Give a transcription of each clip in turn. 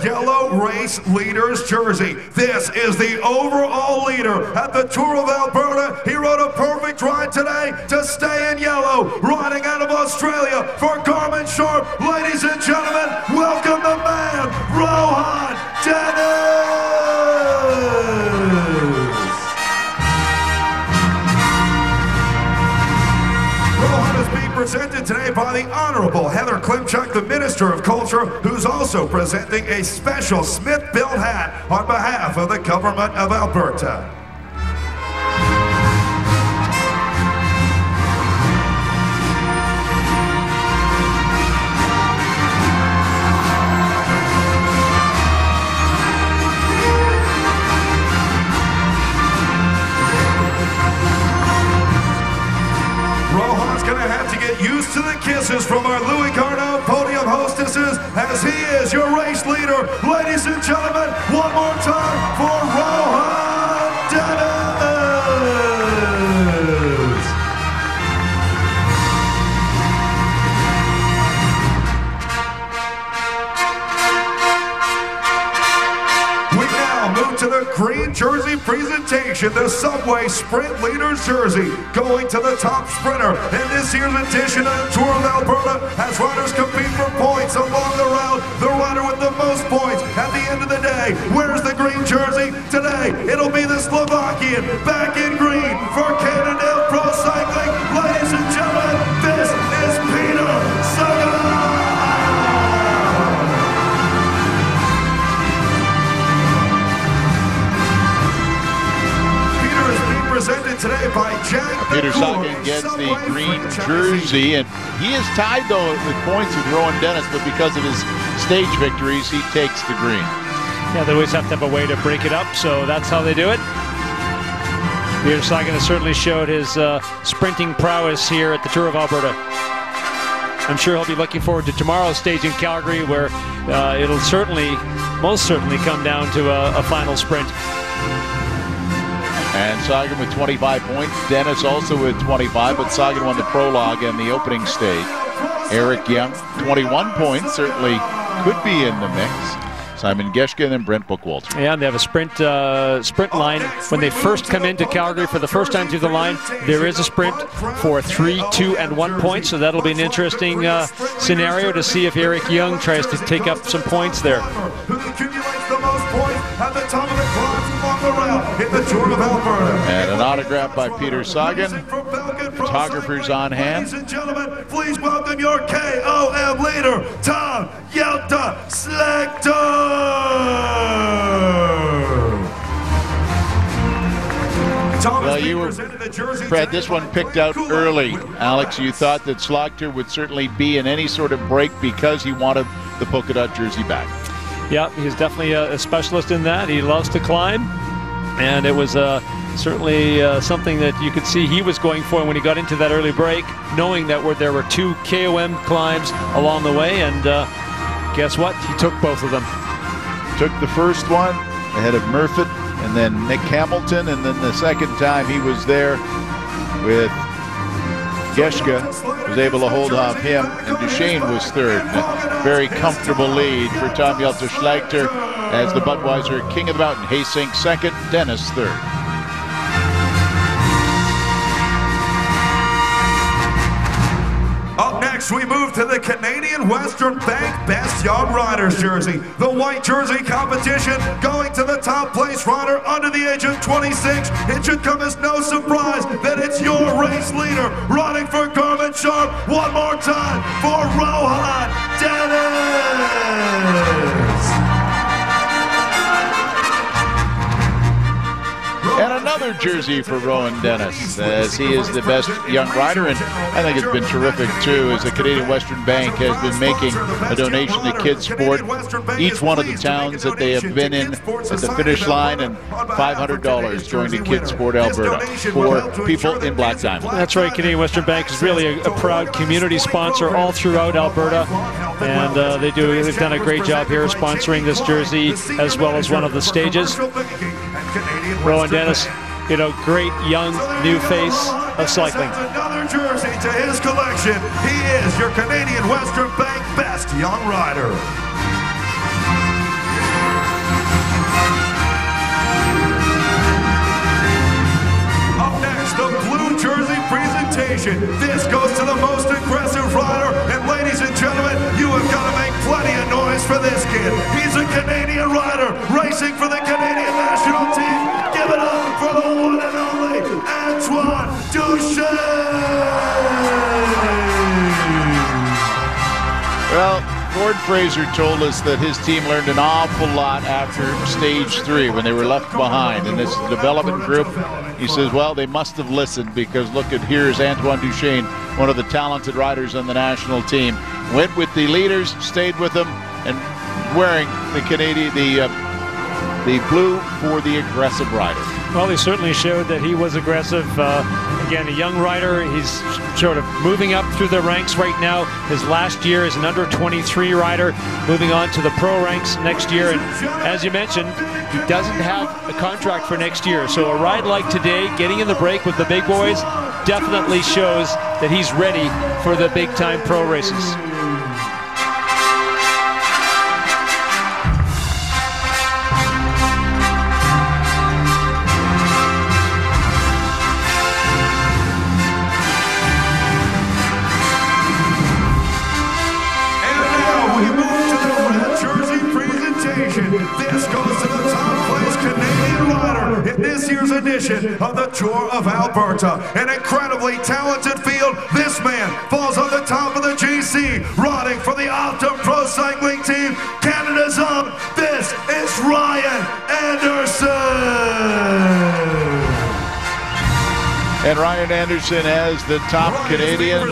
yellow race leader's jersey. This is the overall leader at the Tour of Alberta. He rode a perfect ride today to stay in yellow. Riding out of Australia for Garmin Sharp. Ladies and gentlemen, welcome the man, Rohan Dennis! Presented today by the Honorable Heather Klimchuk, the Minister of Culture, who's also presenting a special Smith-built hat on behalf of the Government of Alberta. Used to the kisses from our Louis Carnot podium hostesses as he is your race leader. Ladies and gentlemen, one more time for Rohan Dennis! We now move to the green jersey presentation, the Subway Sprint Leaders jersey, going to the top sprinter in this year's edition of the Tour of Alberta as riders compete for points along the route. The rider with the most points at the end of the day. Where's the green jersey? Today, it'll be the Slovakian back in green for Cadel Pro Cycling. Ladies and gentlemen, this is Peter Sagan! Presented today by Jack. Peter Sagan gets the green jersey, and he is tied though with points with Rohan Dennis, but because of his stage victories, he takes the green. Yeah, they always have to have a way to break it up, so that's how they do it. Peter Sagan has certainly showed his sprinting prowess here at the Tour of Alberta. I'm sure he'll be looking forward to tomorrow's stage in Calgary, where it'll most certainly come down to a final sprint. And Sagan with 25 points, Dennis also with 25, but Sagan won the prologue and the opening stage. Eric Young, 21 points, certainly could be in the mix. Simon Geschke and then Brent Buchwalter. Yeah, and they have a sprint line. When they first come into Calgary for the first time through the line, there is a sprint for 3, 2, and 1 point, so that'll be an interesting scenario to see if Eric Young tries to take up some points there. At the top of the class along the route in the Tour of Alberta. And an autograph by Peter Sagan. Photographers on hand. Ladies and gentlemen, please welcome your KOM leader, Tom Yelta Slagter. Well, you were, Fred, this one picked out early. Alex, you thought that Slagter would certainly be in any sort of break because he wanted the polka dot jersey back. Yeah, he's definitely a specialist in that. He loves to climb, and it was certainly something that you could see he was going for when he got into that early break, knowing that there were 2 KOM climbs along the way, and guess what? He took both of them. Took the first one ahead of Murfitt, and then Nick Hamilton, and then the second time he was there with Geschke, was able to hold off him, and Duchesne was third. A very comfortable lead for Tom Yelta Slagter as the Budweiser King of the Mountain. Haysink second, Dennis third. Up next, we move to the Canadian Western Bank Best Young Riders jersey. The white jersey competition going to the top place rider under the age of 26. It should come as no surprise that it's your race leader riding for Garmin Sharp. One more time for Rohan Dennis. And another jersey for Rohan Dennis, as he is the best young rider, and I think it's been terrific too, as the Canadian Western Bank has been making a donation to Kids Sport, each one of the towns that they have been in at the finish line, and $500 going to Kids Sport Alberta for people in Black Diamond. That's right, Canadian Western Bank is really a proud community sponsor all throughout Alberta, and they've done a great job here sponsoring this jersey as well as one of the stages. Rohan Dennis, great young new face of cycling. Another jersey to his collection. He is your Canadian Western Bank Best Young Rider. presentation. This goes to the most aggressive rider. And ladies and gentlemen, you have got to make plenty of noise for this kid. He's a Canadian rider racing for the Canadian national team. Give it up for the one and only Antoine Duchesne. Well, Gord Fraser told us that his team learned an awful lot after stage 3 when they were left behind in this development group. He says, well, they must have listened, because look at, here's Antoine Duchesne, one of the talented riders on the national team. Went with the leaders, stayed with them, and wearing the Canadian, the blue for the aggressive rider. Well, he certainly showed that he was aggressive. Again, a young rider. He's sort of moving up through the ranks right now. His last year as an under-23 rider, moving on to the pro ranks next year. And as you mentioned, he doesn't have a contract for next year. So a ride like today, getting in the break with the big boys, definitely shows that he's ready for the big-time pro races. This goes to the top place Canadian rider in this year's edition of the Tour of Alberta. An incredibly talented field. This man falls on the top of the GC, riding for the Optum Pro Cycling Team, Canada's own. This is Ryan Anderson. And Ryan Anderson, as the top Canadian,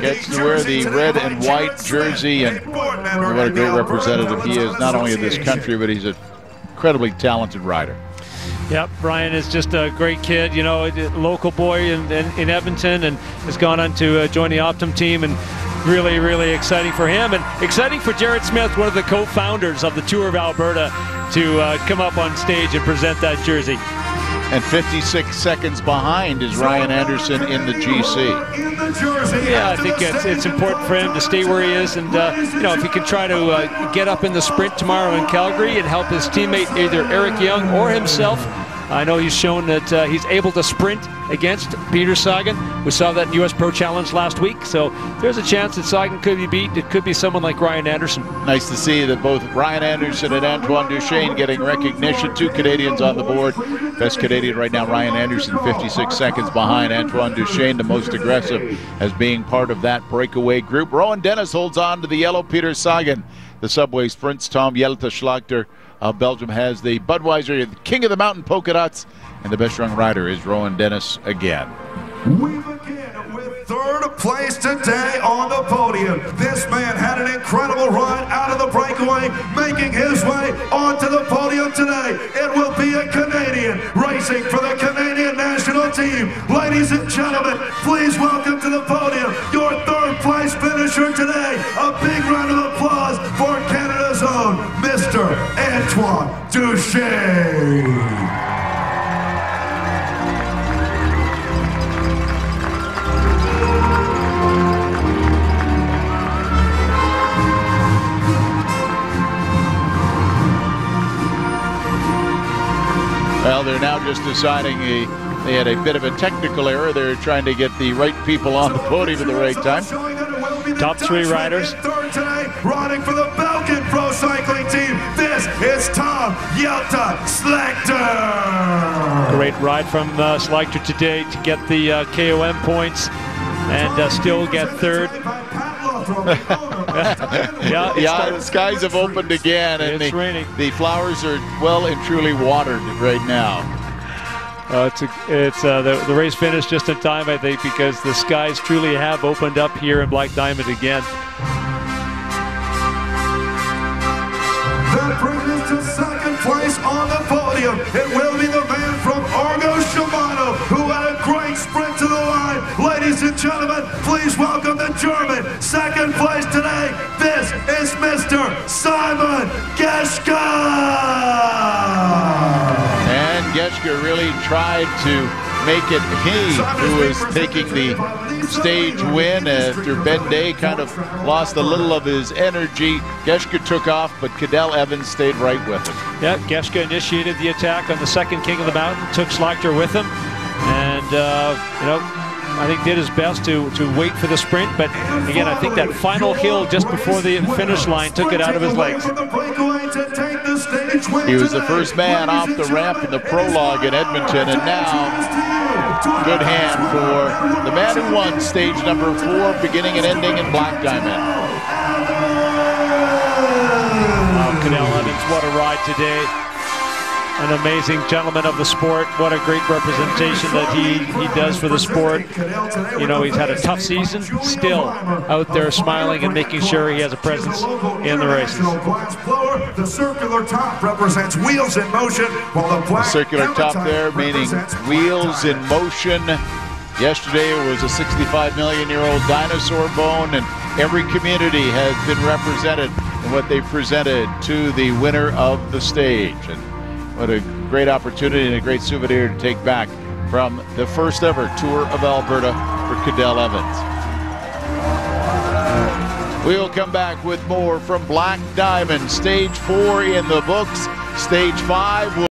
gets to wear the red and white jersey, and what a great representative he is, not only of this country, but he's an incredibly talented rider. Yep, Ryan is just a great kid, you know, a local boy in Edmonton, and has gone on to join the Optum team, and really, really exciting for him, and exciting for Jared Smith, one of the co-founders of the Tour of Alberta, to come up on stage and present that jersey. And 56 seconds behind is Ryan Anderson in the GC. Yeah, I think it's important for him to stay where he is, and you know, if he can try to get up in the sprint tomorrow in Calgary and help his teammate, either Eric Young or himself. I know he's shown that he's able to sprint against Peter Sagan. We saw that in US Pro Challenge last week, so there's a chance that Sagan could be beat. It could be someone like Ryan Anderson. Nice to see that both Ryan Anderson and Antoine Duchesne getting recognition. 2 Canadians on the board. Best Canadian right now, Ryan Anderson, 56 seconds behind Antoine Duchesne, the most aggressive, as being part of that breakaway group. Rowan Dennis holds on to the yellow. Peter Sagan, the Subway Sprints. Tom Jelte-Schlachter of Belgium has the Budweiser, the King of the Mountain polka dots, and the best young rider is Rowan Dennis again. We begin with third place today on the podium. This man had an incredible run out of the breakaway, making his way onto the podium today. It will be a Canadian racing for the Canadian national team. Ladies and gentlemen, please welcome to the podium your third place finisher today. A big round of applause for Canada's own Mr. Antoine Duchesne. Well, they're now just deciding they had a bit of a technical error. They're trying to get the right people on the podium at the right time. Top 3 riders. Third today, riding for the Belgian Pro Cycling Team. This is Tom Jelte-Schlachter. Great ride from Schlachter today to get the KOM points and still get third. Yeah, the skies have opened again, and it's raining. The flowers are well and truly watered right now. The race finished just in time, I think, because the skies truly have opened up here in Black Diamond again. That brings us to second place on the podium. It will be the man from Argo Shimano who had a great sprint to the line. Ladies and gentlemen, please welcome the German. Second place today, this is Mr. Simon Geschke. And Geschke really tried to make it he who was taking the stage win after Ben Day kind of lost a little of his energy. Geschke took off, but Cadel Evans stayed right with him. Yeah, Geschke initiated the attack on the second King of the Mountain, took Schlachter with him, and you know, I think did his best to wait for the sprint, but again, I think that final hill just before the finish line took it out of his legs. He was the first man off the ramp in the prologue in Edmonton, and now good hand for the man who won stage number 4, beginning and ending in Black Diamond. Wow, Cadel Evans, what a ride today. An amazing gentleman of the sport. What a great representation that he does for the sport. You know, he's had a tough season, still out there smiling and making sure he has a presence in the races. The circular top represents wheels in motion, while the black circular top there meaning wheels in motion. Yesterday it was a 65 million year old dinosaur bone, and every community has been represented in what they presented to the winner of the stage. And what a great opportunity and a great souvenir to take back from the first ever Tour of Alberta for Cadel Evans. We'll come back with more from Black Diamond. Stage 4 in the books. Stage 5 will